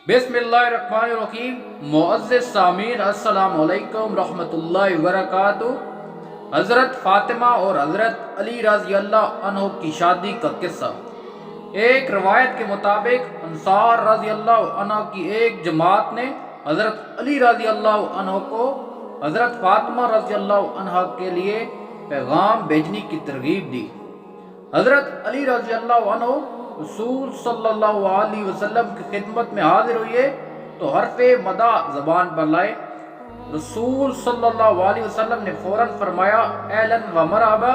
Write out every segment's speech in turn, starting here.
बिस्मिल्लाहिर्रहमानिर्रहीम। मुअज़्ज़िज़ सामीन, अस्सलाम वालेकुम रहमतुल्लाहि वबरकातुहू। हज़रत फ़ातिमा और हज़रत अली रज़ी अल्लाह अन्हु की शादी का किस्सा। एक रवायत के मुताबिक अंसार रज़ी अल्लाह अन्हा की एक जमात ने हज़रत अली रज़ी अल्लाह अन्हु को हज़रत फ़ातिमा रज़ी अल्लाह अन्हा के लिए पैगाम भेजने की तरगीब दी। हज़रत अली रज़ी अल्लाह अन्हु रसूल सल्लल्लाहु अलैहि वसल्लम की खिदमत में हाजिर हुए तो हरफ़े मदा ज़बान पर लाए। रसूल सल्लल्लाहु अलैहि वसल्लम ने फ़ौरन फरमाया एलन व मरहबा,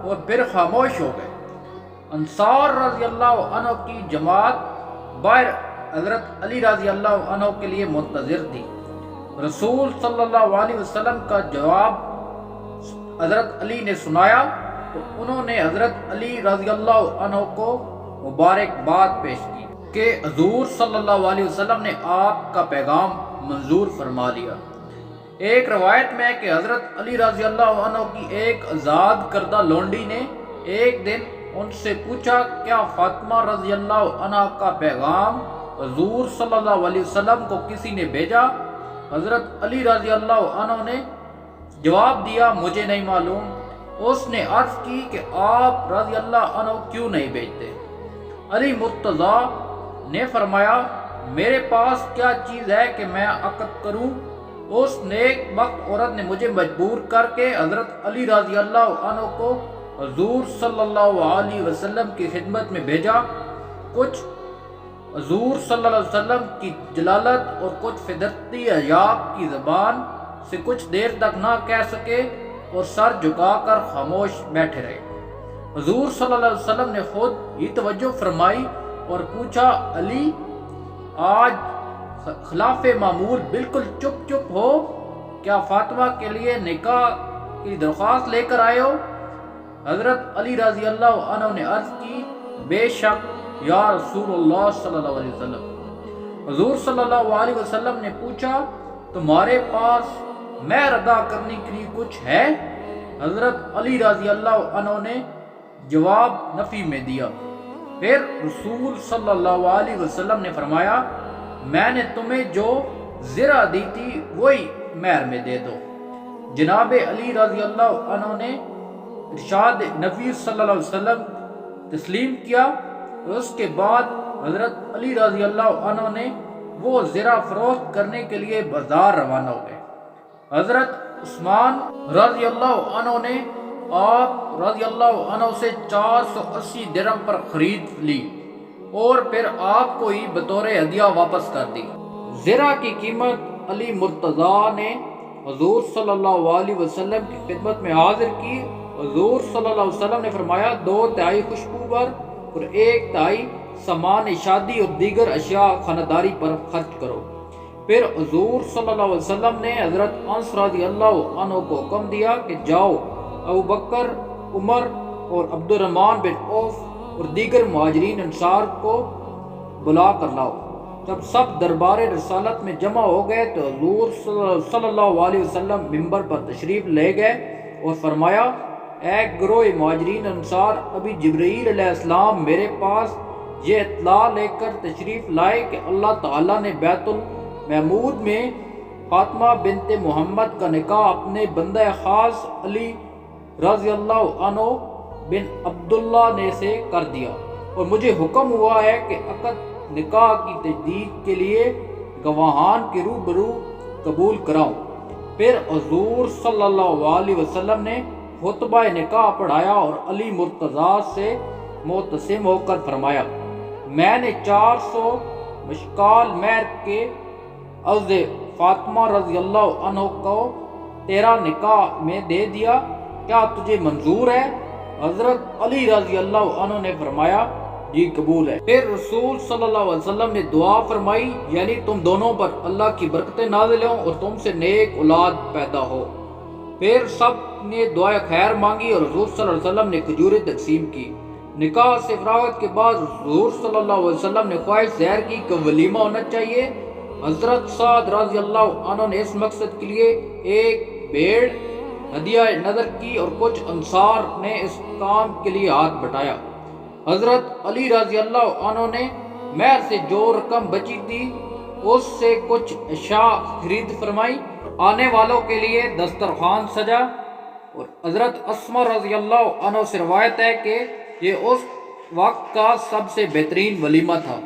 और फिर खामोश हो गए। अंसार रज़ी अल्लाह अन्हु की जमात बाहर हज़रत अली रज़ी अल्लाह अन्हु के लिए मुंतज़िर थी। रसूल सल्लल्लाहु अलैहि वसल्लम का जवाब हज़रत अली ने सुनाया तो उन्होंने हज़रत अली रज़ी अल्लाह अन्हु को मुबारकबाद पेश की कि हुज़ूर सल्लल्लाहु अलैहि वसल्लम ने आपका पैगाम मंजूर फरमा लिया। एक रवायत में है कि हज़रत अली रज़ी अल्लाह अन्हु की एक आज़ाद करदा लोंडी ने एक दिन उनसे पूछा, क्या फ़ातिमा रज़ी अल्लाह अन्हा का पैगाम हुज़ूर सल्लल्लाहु अलैहि वसल्लम को किसी ने भेजा? हज़रत अली रज़ी अल्लाह अन्हु ने जवाब दिया, मुझे नहीं मालूम। उसने अर्ज़ की कि आप रज़ी अल्लाह अन्हु क्यों नहीं भेजते? अली मुर्तज़ा ने फरमाया, मेरे पास क्या चीज़ है कि मैं अक़द करूं? उस नेक वक्त औरत ने मुझे मजबूर करके हज़रत अली रज़ी अल्लाह अन्हु को हुज़ूर सल्लल्लाहु अलैहि वसल्लम की खिदमत में भेजा। कुछ हुज़ूर सल्लल्लाहु अलैहि वसल्लम की जलालत और कुछ फिदरती अयाब की ज़बान से कुछ देर तक ना कह सके और सर झुकाकर खामोश बैठे रहे। हुज़ूर सल्लल्लाहु अलैहि वसल्लम ने खुद ही तवज्जो फरमाई और पूछा, अली आज खिलाफ मामूल बिल्कुल चुप चुप हो, क्या फ़ातिमा के लिए निकाह की दरख्वास्त लेकर आए हो? हज़रत अली रज़ी अल्लाह अन्हु ने अर्ज़ की, बेशक या रसूलुल्लाह सल्लल्लाहु अलैहि वसल्लम। हुज़ूर सल्लल्लाहु अलैहि वसल्लम ने पूछा, तुम्हारे पास महर अदा करने के लिए कुछ है? हज़रत अली रज़ी अल्लाह अन्हु ने जवाब नफ़ी में दिया। फिर रसूल सल्लल्लाहु अलैहि वसल्लम ने फरमाया, मैंने तुम्हें जो ज़िरा दी थी वही महर में दे दो। जनाब अली रज़ी अल्लाह अन्हु ने इरशाद नबी सल्लल्लाहु अलैहि वसल्लम तस्लीम किया और उसके बाद हज़रत अली रज़ी अल्लाह अन्हु ने वो ज़िरा फरोख्त करने के लिए बाजार रवाना हो गए। हज़रत उस्मान रज़ी अल्लाह अन्हु ने आप रज़ी अल्लाह अन्हु से 480 दिरहम पर खरीद ली और फिर आपको ही बतौर हदिया वापस कर दी। ज़िरा की कीमत अली मुर्तज़ा ने हुज़ूर सल्लल्लाहु अलैहि वसल्लम की खिदमत में हाजिर की। हुज़ूर सल्लल्लाहु अलैहि वसल्लम ने फरमाया, 2/3 खुशबू पर और 1/3 सामान शादी और दीगर अशिया खानदारी पर खर्च करो। फिर हुज़ूर सल्लल्लाहु अलैहि वसल्लम ने हज़रत अनस रज़ी अल्लाह अन्हु को हुक्म दिया कि जाओ अबू बकर, उमर और अब्दुर्रहमान बिन औफ और दीगर मुहाजिरीन अंसार को बुला कर लाओ। जब सब दरबार रसालत में जमा हो गए तो हुज़ूर सल्लल्लाहु अलैहि वसल्लम मिंबर पर तशरीफ़ ले गए और फरमाया, ए गिरोह मुहाजिरीन अंसार, अभी जिब्रील अलैहिस्सलाम मेरे पास ये इत्तला लेकर तशरीफ़ लाए कि अल्लाह ताला ने बैतुल महमूद में फ़ातिमा बिनते मोहम्मद का निकाह अपने बंदा ख़ास अली रज़ी अल्लाह अन्हु बिन अब्दुल्ला ने से कर दिया और मुझे हुक्म हुआ है कि अक़द निकाह की तजदीद के लिए गवाहान के रूबरू कबूल कराऊं। फिर हुज़ूर सल्लल्लाहु अलैहि वसल्लम ने खुतबा निकाह पढ़ाया और अली मुर्तज़ा से मुतसिम होकर फरमाया, मैंने 400 मशकाल महर के अवज़ फ़ातिमा रज़ी अल्लाह अन्हु को तेरा निकाह में दे दिया, क्या तुझे मंजूर है? हज़रत अली रज़ी अल्लाह अन्हु ने फरमाया, जी कबूल है। फिर रसूल सल्लल्लाहु अलैहि वसल्लम ने दुआ फरमाई, यानी तुम दोनों पर अल्लाह की बरकतें नाज़िल हों और तुमसे नेक औलाद पैदा हो। फिर सब ने दुआ खैर मांगी और हुज़ूर सल्लल्लाहु अलैहि वसल्लम ने खजूरें तकसीम की। निकाह से फरागत के बाद हुज़ूर सल्लल्लाहु अलैहि वसल्लम ने ख्वाहिश ज़ाहिर की कि वलीमा होना चाहिए। हज़रत साद रज़ी अल्लाह अन्हु ने इस मकसद के लिए एक भेड़ हदिया नज़र की और कुछ अंसार ने इस काम के लिए हाथ बटाया। हज़रत अली रज़ी अल्लाह अन्हु ने महर से जो रकम बची थी اس سے کچھ اشیاء خرید فرمائی، آنے والوں کے لیے دسترخوان سجا، اور حضرت اسما رضی اللہ عنہ سے روایت ہے کہ یہ اس وقت کا سب سے بہترین ولیمہ تھا۔